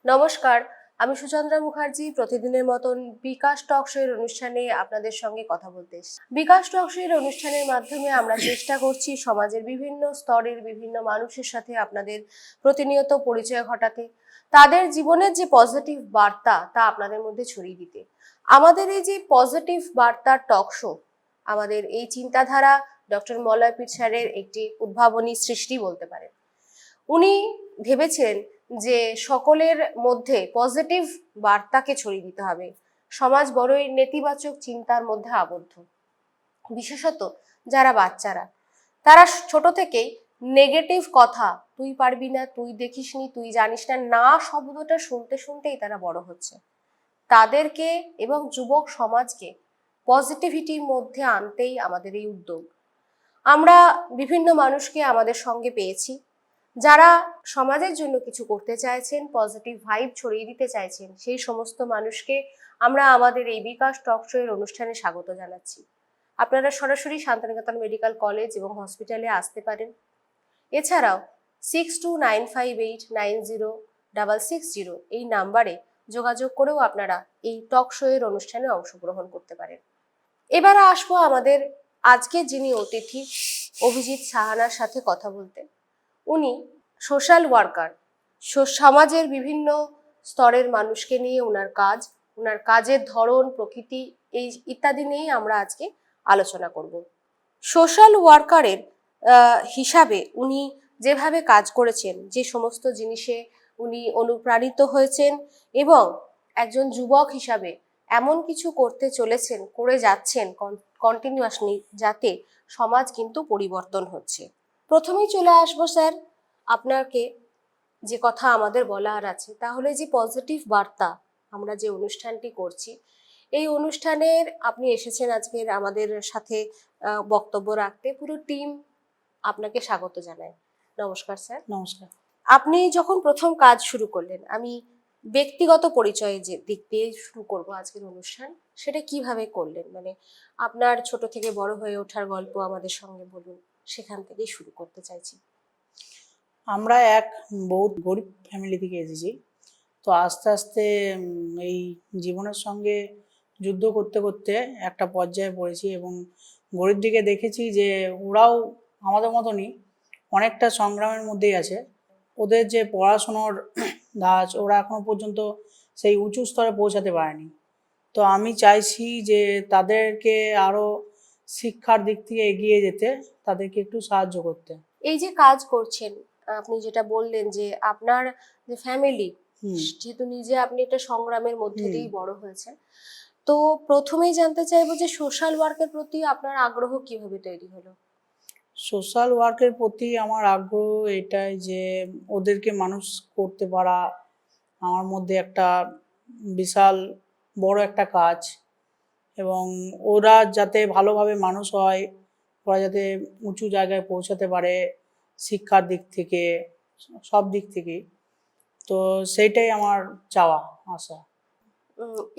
নমস্কার, আমি সুচন্দ্রা মুখার্জি। প্রতিদিনের মতন বিকাশ টক শো এর অনুষ্ঠানে আপনাদের সঙ্গে কথা বলতে এসেছি। বিকাশ টক শো এর অনুষ্ঠানের মাধ্যমে আমরা চেষ্টা করছি সমাজের বিভিন্ন স্তরের বিভিন্ন মানুষের সাথে আপনাদের প্রতিনিয়ত পরিচয় ঘটাতে, তাদের জীবনের যে পজিটিভ বার্তা তা আপনাদের মধ্যে ছড়িয়ে দিতে। আমাদের এই যে পজিটিভ বার্তার টক শো, আমাদের এই চিন্তাধারা ডক্টর মলয়পীঠ স্যারের একটি উদ্ভাবনী সৃষ্টি বলতে পারেন। উনি ভেবেছেন যে সকলের মধ্যে পজিটিভ বার্তাকে ছড়িয়ে দিতে হবে। সমাজ বড়ই নেতিবাচক চিন্তার মধ্যে আবদ্ধ, বিশেষত যারা বাচ্চারা, তারা ছোট থেকেই নেগেটিভ কথা, তুই পারবি না, তুই দেখিসনি, তুই জানিস না, না শব্দটা শুনতে শুনতেই তারা বড় হচ্ছে। তাদেরকে এবং যুবক সমাজকে পজিটিভিটির মধ্যে আনতেই আমাদের এই উদ্যোগ। আমরা বিভিন্ন মানুষকে আমাদের সঙ্গে পেয়েছি যারা সমাজের জন্য কিছু করতে চাইছেন, পজিটিভ ভাইব ছড়িয়ে দিতে চাইছেন। সেই সমস্ত মানুষকে আমরা আমাদের এই বিকাশ টক শো এর অনুষ্ঠানে স্বাগত জানাচ্ছি। আপনারা সরাসরি শান্তিনিকেতন মেডিকেল কলেজ এবং হসপিটালে আসতে পারেন। এছাড়াও 6295890660 এই নাম্বারে যোগাযোগ করেও আপনারা এই টক শো এর অনুষ্ঠানে অংশগ্রহণ করতে পারেন। এবার আসবো আমাদের আজকে যিনি অতিথি অভিজিৎ সাহানার সাথে কথা বলতে। উনি সোশ্যাল ওয়ার্কার। সমাজের বিভিন্ন স্তরের মানুষকে নিয়ে ওনার কাজের ধরন, প্রকৃতি এই ইত্যাদি নিয়েই আমরা আজকে আলোচনা করব। সোশ্যাল ওয়ার্কারের হিসাবে উনি যেভাবে কাজ করেছেন, যে সমস্ত জিনিসে উনি অনুপ্রাণিত হয়েছেন এবং একজন যুবক হিসাবে এমন কিছু করতে চলেছেন, করে যাচ্ছেন কন্টিনিউয়াসলি, যাতে সমাজ কিন্তু পরিবর্তন হচ্ছে। প্রথমেই চলে আসবো স্যার আপনাকে, যে কথা আমাদের বলার আছে তাহলে যে পজিটিভ বার্তা আমরা যে অনুষ্ঠানটি করছি, এই অনুষ্ঠানের আপনি এসেছেন আজকের আমাদের সাথে বক্তব্য রাখতে। পুরো টিম আপনাকে স্বাগত জানায়। নমস্কার স্যার। নমস্কার। আপনি যখন প্রথম কাজ শুরু করলেন, আমি ব্যক্তিগত পরিচয়ে যে দিক দিয়ে শুরু করব আজকের অনুষ্ঠান, সেটা কিভাবে করলেন? মানে আপনার ছোট থেকে বড় হয়ে ওঠার গল্প আমাদের সঙ্গে বলুন, সেখান থেকেই শুরু করতে চাইছি। আমরা এক বহুত গরিব ফ্যামিলি থেকে এসেছি। তো আস্তে আস্তে এই জীবনের সঙ্গে যুদ্ধ করতে করতে একটা পর্যায়ে পড়েছি এবং গরিব দিকে দেখেছি যে ওরাও আমাদের মতনই অনেকটা সংগ্রামের মধ্যেই আছে। ওদের যে পড়াশোনার ধাঁচ, ওরা এখনো পর্যন্ত সেই উঁচু স্তরে পৌঁছাতে পারেনি। তো আমি চাইছি যে তাদেরকে আরও শিক্ষার দিক থেকে এগিয়ে যেতে, তাদেরকে একটু সাহায্য করতে। এই যে কাজ করছেন, আপনি যেটা বললেন যে আপনার যে ফ্যামিলি, যেহেতু নিজে আপনি একটা সংগ্রামের মধ্যে দিয়েই বড় হয়েছেন, তো প্রথমেই জানতে চাইবো যে সোশ্যাল ওয়ার্কের প্রতি আপনার আগ্রহ কিভাবে তৈরি হলো? সোশ্যাল ওয়ার্কের প্রতি আমার আগ্রহ এটাই যে ওদেরকে মানুষ করতে পারা আমার মধ্যে একটা বিশাল বড় একটা কাজ, এবং ওরা যাতে ভালোভাবে মানুষ হয়, ওরা যাতে উঁচু জায়গায় পৌঁছাতে পারে শিক্ষার দিক থেকে, সব দিক থেকেই। তো সেইটাই আমার চাওয়া, আশা।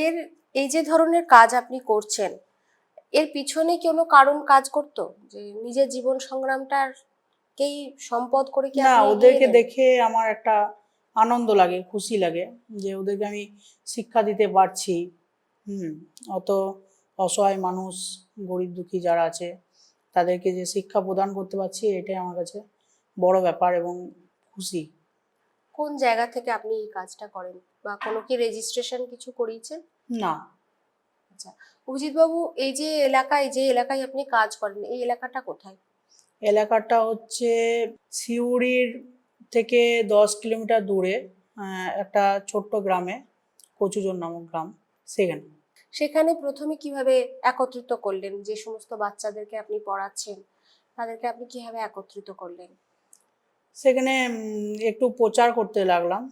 এর এই যে ধরনের কাজ আপনি করছেন, এর পিছনে কোনো কারণ কাজ করতো, যে নিজের জীবন সংগ্রামটাকেই সম্পদ করে কি না, আপনি ওদেরকে দেখে আমার একটা আনন্দ লাগে, খুশি লাগে যে ওদেরকে আমি শিক্ষা দিতে পারছি। অত অসহায় মানুষ, গরিব দুঃখী যারা আছে, তাদেরকে যে শিক্ষা প্রদান করতে পারছি, এটাই আমার কাছে বড় ব্যাপার এবং খুশি। কোন জায়গা থেকে আপনি এই কাজটা করেন, বা কোনো কি রেজিস্ট্রেশন কিছু করিয়েছেন? না। আচ্ছা অভিজিৎ বাবু, এই যে এলাকায় আপনি কাজ করেন, এই এলাকাটা কোথায়? এলাকাটা হচ্ছে সিউড়ির থেকে 10 কিলোমিটার দূরে একটা ছোট্ট গ্রামে, কচুজোর নামক গ্রাম, সেখানে। সেখানে প্রথমে কিভাবে একত্রিত করলেন? যে সমস্ত বাচ্চাদেরকে আপনি পড়াচ্ছেন, তাদেরকে আপনি কিভাবে একত্রিত করলেন? সেখানে একটু প্রচার করতে লাগলাম,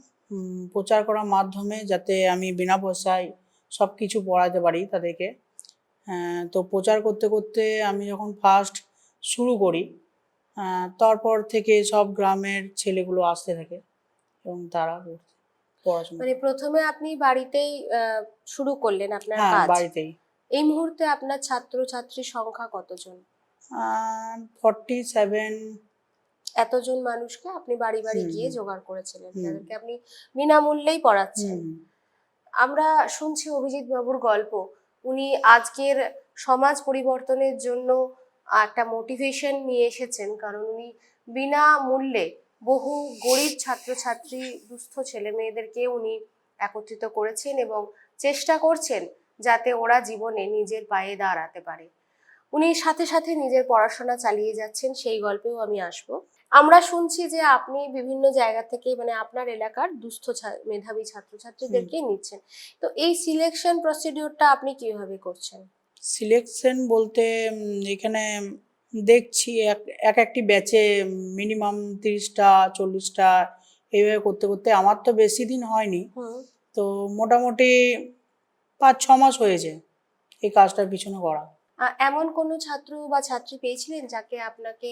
প্রচার করার মাধ্যমে যাতে আমি বিনা পয়সায় সব কিছু পড়াতে পারি তাদেরকে। তো প্রচার করতে করতে আমি যখন ফার্স্ট শুরু করি, তারপর থেকে সব গ্রামের ছেলেগুলো আসতে থাকে এবং তারা পড়াশোনা। মানে প্রথমে আপনি বাড়িতেই শুরু করলেন আপনার হ্যাঁ, কাজ। বাড়িতেই। এই মুহূর্তে আপনার ছাত্রছাত্রীর সংখ্যা কতজন? 47। এতজন মানুষকে আপনি বাড়ি বাড়ি হুম, গিয়ে হুম, জোগাড় করেছিলেন, হুম, যাদেরকে আপনি বিনামূল্যেই পড়াচ্ছেন। হুম, আমরা শুনছি অভিজিৎ বাবুর গল্প, উনি আজকের সমাজ পরিবর্তনের জন্য একটা মোটিভেশন নিয়ে এসেছেন, কারণ উনি বিনামূল্যে বহু গরিব ছাত্রছাত্রী, দুস্থ ছেলে মেয়েদেরকে উনি একত্রিত করেছেন এবং চেষ্টা করছেন যাতে ওরা জীবনে নিজের পায়ে দাঁড়াতে পারে। উনি সাথে সাথে নিজের পড়াশোনা চালিয়ে যাচ্ছেন, সেই গল্পেও আমি আসবো। আমরা শুনছি যে আপনি বিভিন্ন জায়গা থেকে, মানে আপনার এলাকার দুস্থ মেধাবী হুম। ছাত্রছাত্রীদেরকে নিচ্ছেন। তো এই সিলেকশন প্রসিডিওরটা আপনি কিভাবে করছেন? সিলেকশন বলতে এখানে দেখছি এক এক একটি ব্যাচে মিনিমাম 30টা 40টা এইভাবে করতে করতে আমার তো বেশি দিন হয়নি, হুম। তো মোটামুটি 5-6 মাস হয়েছে এই কাজটার পিছনে করা। এমন কোনো ছাত্র বা ছাত্রী পেয়েছিলেন যাকে আপনাকে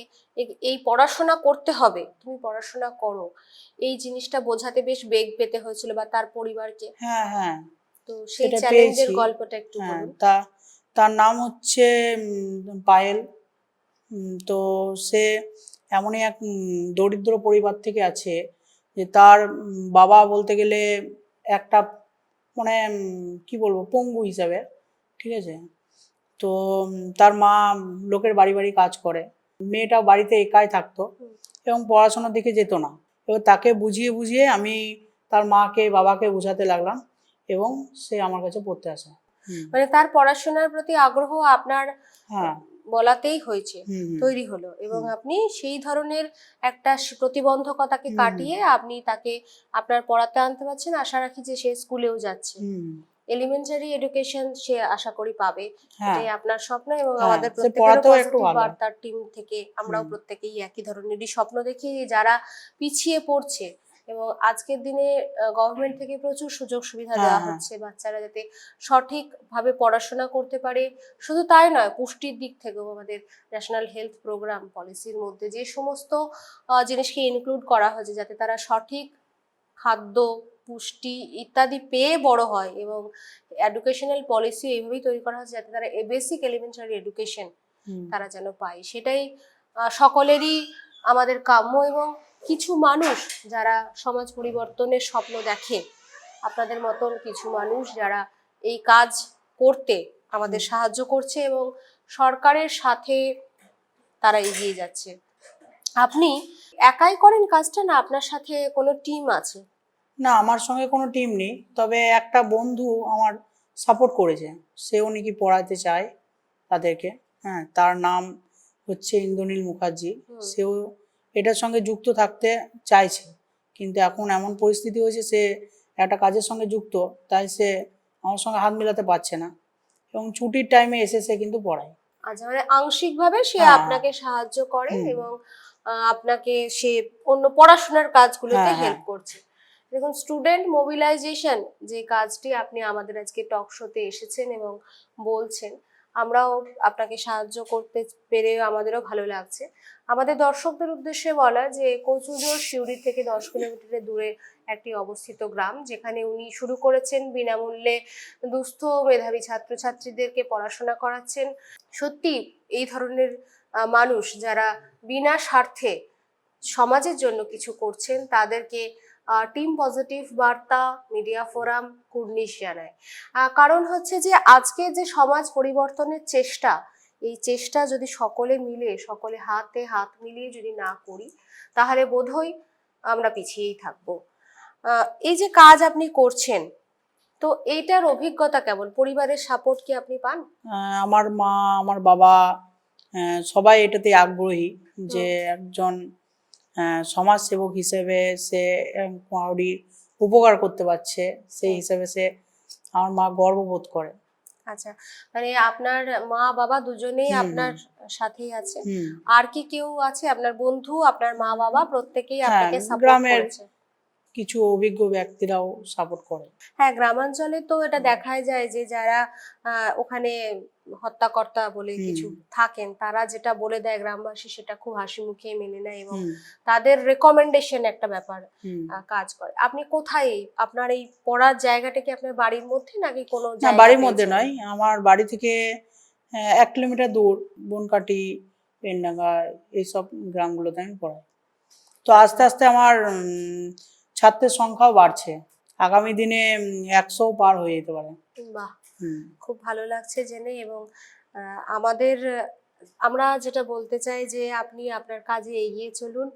এই পড়াশোনা করতে হবে, তুমি পড়াশোনা করো, এই জিনিসটা বোঝাতে বেশ বেগ পেতে হয়েছিল, বা তার পরিবারকে? হ্যাঁ, হ্যাঁ, তো সেই সেটা চ্যালেঞ্জের পেয়েছি। গল্পটা একটু হ্যাঁ, বলুন। তার নাম হচ্ছে পায়েল। তো সে এমনই এক দরিদ্র পরিবার থেকে আছে যে তার বাবা বলতে গেলে একটা মানে কি বলবো পঙ্গু হিসাবে, ঠিক আছে। তো তার মা লোকের বাড়ি বাড়ি কাজ করে, মেয়েটা বাড়িতে একাই থাকতো হুম। এবং পড়াশোনার দিকে যেত না। এবার তাকে বুঝিয়ে বুঝিয়ে আমি তার মাকে বাবাকে বোঝাতে লাগলাম এবং সে আমার কাছে পড়তে আসে। হুম। মানে তার পড়াশোনার প্রতি আগ্রহ আপনার হ্যাঁ। বলাতেই হয়েছে, হুম, হুম, তৈরি হলো, এবং হুম, আপনি সেই ধরনের একটা প্রতিবন্ধকতাকে হুম, হুম, কাটিয়ে আপনি তাকে আপনার পড়াতে আনতে পারছেন। আশা রাখি যে সে স্কুলেও যাচ্ছে, হুম। এলিমেন্টারি এডুকেশন সে আশা করি পাবে। হ্যাঁ, এটাই আপনার স্বপ্ন, এবং হ্যাঁ, আমাদের সে প্রত্যেকেরও পড়াতেও একটু পজিটিভ ভালো। বার্তার টিম থেকে আমরাও হুম, প্রত্যেকেই একই ধরনেরই স্বপ্ন দেখি, যারা পিছিয়ে পড়ছে। এবং আজকের দিনে গভর্নমেন্ট থেকে প্রচুর সুযোগ সুবিধা হ্যাঁ, দেওয়া হ্যাঁ, হচ্ছে বাচ্চারা যাতে সঠিকভাবে পড়াশোনা করতে পারে। শুধু তাই নয়, পুষ্টির দিক থেকেও আমাদের ন্যাশনাল হেলথ প্রোগ্রাম পলিসির মধ্যে যে সমস্ত জিনিসকে ইনক্লুড করা হয়েছে যাতে তারা সঠিক খাদ্য, পুষ্টি ইত্যাদি পেয়ে বড় হয়, এবং এডুকেশনাল পলিসি এইভাবেই তৈরি করা হয়েছে যাতে তারা বেসিক এলিমেন্টারি এডুকেশন হুম, তারা যেন পায়। সেটাই সকলেরই আমাদের কাম্য, এবং কিছু মানুষ যারা সমাজ পরিবর্তনের স্বপ্ন দেখে, আপনাদের মতন কিছু মানুষ যারা এই কাজ করতে আমাদের হুম। সাহায্য করছে এবং সরকারের সাথে তারা এগিয়ে যাচ্ছে। আপনি একাই করেন কাজটা, না আপনার সাথে কোনো টিম আছে? না, আমার সঙ্গে কোনো টিম নেই, তবে একটা বন্ধু আমার সাপোর্ট করেছে। সেও নাকি পড়াতে চায় তাদেরকে। হ্যাঁ, তার নাম হচ্ছে ইন্দ্রনীল মুখার্জি। হুম। সেও এটার সঙ্গে যুক্ত থাকতে চাইছে, কিন্তু এখন এমন পরিস্থিতি হয়েছে সে একটা কাজের সঙ্গে যুক্ত, তাই সে আমার সঙ্গে হাত মেলাতে পারছে না এবং ছুটির টাইমে এসে সে কিন্তু পড়ায়। আচ্ছা, মানে আংশিকভাবে সে হ্যাঁ, হ্যাঁ, আপনাকে সাহায্য করে হুম, এবং আপনাকে সে অন্য পড়াশোনার কাজগুলোতে হ্যাঁ, হ্যাঁ, হেল্প করছে। দেখুন, স্টুডেন্ট মোবিলাইজেশন যে কাজটি আপনি আমাদের আজকে টক শোতে এসেছেন এবং বলছেন, আমরাও আপনাকে সাহায্য করতে পেরে আমাদেরও ভালো লাগছে। আমাদের দর্শকদের উদ্দেশ্যে বলা যে কচুজোর সিউড়ি থেকে 10 কিলোমিটারের দূরে একটি অবস্থিত গ্রাম, যেখানে উনি শুরু করেছেন বিনামূল্যে দুস্থ মেধাবী ছাত্রছাত্রীদেরকে পড়াশোনা করাচ্ছেন। সত্যি এই ধরনের মানুষ যারা বিনা স্বার্থে সমাজের জন্য কিছু করছেন তাদেরকে টিম পজিটিভ বার্তা মিডিয়া ফোরাম কুর্নিশ জানায়। কারণ হচ্ছে যে আজকে যে সমাজ পরিবর্তনের চেষ্টা, এই চেষ্টা যদি সকলে মিলে, সকলে হাতে হাত মিলিয়ে যদি না করি, তাহলে বোধহয় আমরা পিছিয়েই থাকবো। এই যে কাজ আপনি করছেন, তো এইটার অভিজ্ঞতা কেমন? পরিবারের সাপোর্ট কি আপনি পান? আমার মা, আমার বাবা, সবাই এটাতে আগ্রহী যে হুম। একজন সমাজসেবক হিসেবে সে কারোরই উপকার করতে পারছে, সেই হুম। হিসেবে সে আমার মা গর্ববোধ করে। আচ্ছা, মানে আপনার মা বাবা দুজনেই হুম, আপনার হুম, সাথেই আছে? হুম। আর কি কেউ আছে? আপনার বন্ধু, আপনার মা বাবা প্রত্যেকেই হ্যাঁ, আপনাকে সাপোর্ট গ্রামের করেছে? কিছু অভিজ্ঞ ব্যক্তিরাও সাপোর্ট করে। হ্যাঁ, গ্রামাঞ্চলে তো এটা দেখাই যায় যে যারা ওখানে হত্যাকর্তা বলে হুম, কিছু থাকেন, তারা যেটা বলে দেয় গ্রামবাসী সেটা খুব হাসি মুখে মেনে নেয়, এবং হুম, তাদের রেকমেন্ডেশন একটা ব্যাপার হুম। কাজ করে। আপনি কোথায়, আপনার এই পড়ার জায়গাটা কি আপনার বাড়ির মধ্যে নাকি কোনো না, জায়গা বাড়ির মধ্যে পেয়েছেন? নয়, আমার বাড়ি থেকে 1 কিলোমিটার দূর বনকাটি, পেনডাঙ্গা এইসব গ্রামগুলোতে আমি পড়াই। তো আস্তে আস্তে আমার ছাত্রের সংখ্যাও বাড়ছে, আগামী দিনে 100 পার হয়ে যেতে পারে। বাহ, হুম। খুব ভালো লাগছে জেনে। এবং আমাদের আমরা যেটা বলতে চাই যে আপনি আপনার কাজে এগিয়ে চলুন,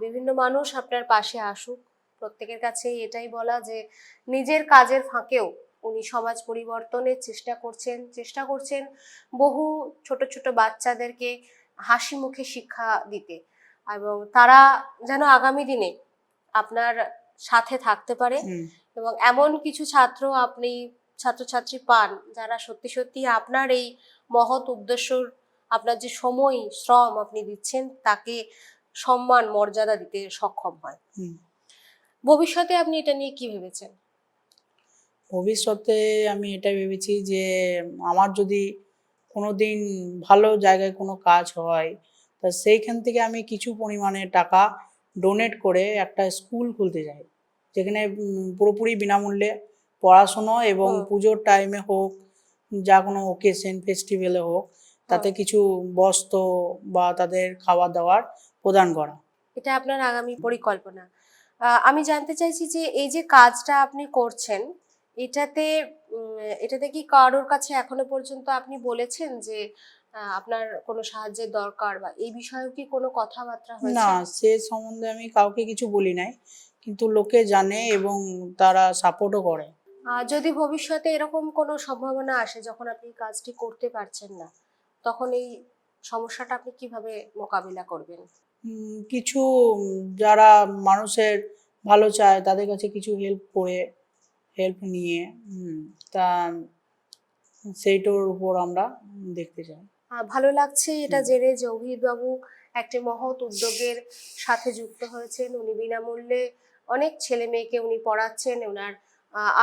বিভিন্ন মানুষ আপনার পাশে আসুক। প্রত্যেকের কাছেই এটাই বলা যে নিজের কাজের ফাঁকেও উনি সমাজ পরিবর্তনের চেষ্টা করছেন বহু ছোট ছোট বাচ্চাদেরকে হাসি মুখে শিক্ষা দিতে, এবং তারা যেন আগামী দিনে আপনার সাথে থাকতে পারে। হুম। এবং এমন কিছু ছাত্রছাত্রী পান যারা সত্যি সত্যি আপনার এই মহৎ উদ্দেশ্যর, আপনার যে সময় শ্রম আপনি দিচ্ছেন তাকে সম্মান মর্যাদা দিতে সক্ষম হয়। হুম। ভবিষ্যতে আপনি এটা নিয়ে কি ভেবেছেন? ভবিষ্যতে আমি এটা ভেবেছি যে আমার যদি কোনোদিন ভালো জায়গায় কোনো কাজ হয়, তা সেইখান থেকে আমি কিছু পরিমাণে টাকা ডোনেট করে একটা স্কুল খুলতে চাই, যেখানে পুরোপুরি বিনামূল্যে পড়াশুনো এবং হুম, পুজোর টাইমে হোক, যা কোনো ওকেশন ফেস্টিভ্যালে হোক, তাতে হুম। কিছু বস্ত্র বা তাদের খাবার দাবার প্রদান করা। এটা আপনার আগামী পরিকল্পনা। আমি জানতে চাইছি যে এই যে কাজটা আপনি করছেন, এটাতে এটাতে কি কারোর কাছে এখনো পর্যন্ত আপনি বলেছেন যে আপনার কোনো সাহায্যের দরকার, বা এই বিষয়েও কি কোনো কথাবার্তা না, হয়েছে? সে সম্বন্ধে আমি কাউকে কিছু বলি নাই, কিন্তু লোকে জানে এবং তারা সাপোর্টও করে। যদি ভবিষ্যতে এরকম কোনো সম্ভাবনা আসে যখন আপনি কাজটি করতে পারছেন না, তখন এই সমস্যাটা আপনি কিভাবে মোকাবিলা করবেন? কিছু যারা মানুষের ভালো চায় তাদের কাছে কিছু হেল্প নিয়ে, তা সেইটার উপর আমরা দেখতে চাই। ভালো লাগছে এটা হুম। জেনে যে অভিজিৎ বাবু একটি মহৎ উদ্যোগের সাথে যুক্ত হয়েছেন। উনি বিনামূল্যে অনেক ছেলে মেয়েকে উনি পড়াচ্ছেন। ওনার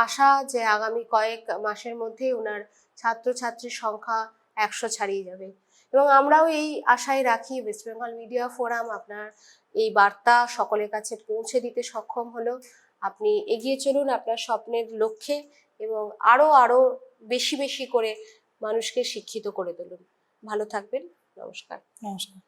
আশা যে আগামী কয়েক মাসের মধ্যেই ওনার ছাত্রছাত্রীর সংখ্যা 100 ছাড়িয়ে যাবে। এবং আমরাও এই আশাই রাখি। ওয়েস্ট বেঙ্গল মিডিয়া ফোরাম আপনার এই বার্তা সকলের কাছে পৌঁছে দিতে সক্ষম হলো। আপনি এগিয়ে চলুন আপনার স্বপ্নের লক্ষ্যে, এবং আরো আরো বেশি বেশি করে মানুষকে শিক্ষিত করে তুলুন। ভালো থাকবেন। নমস্কার। নমস্কার।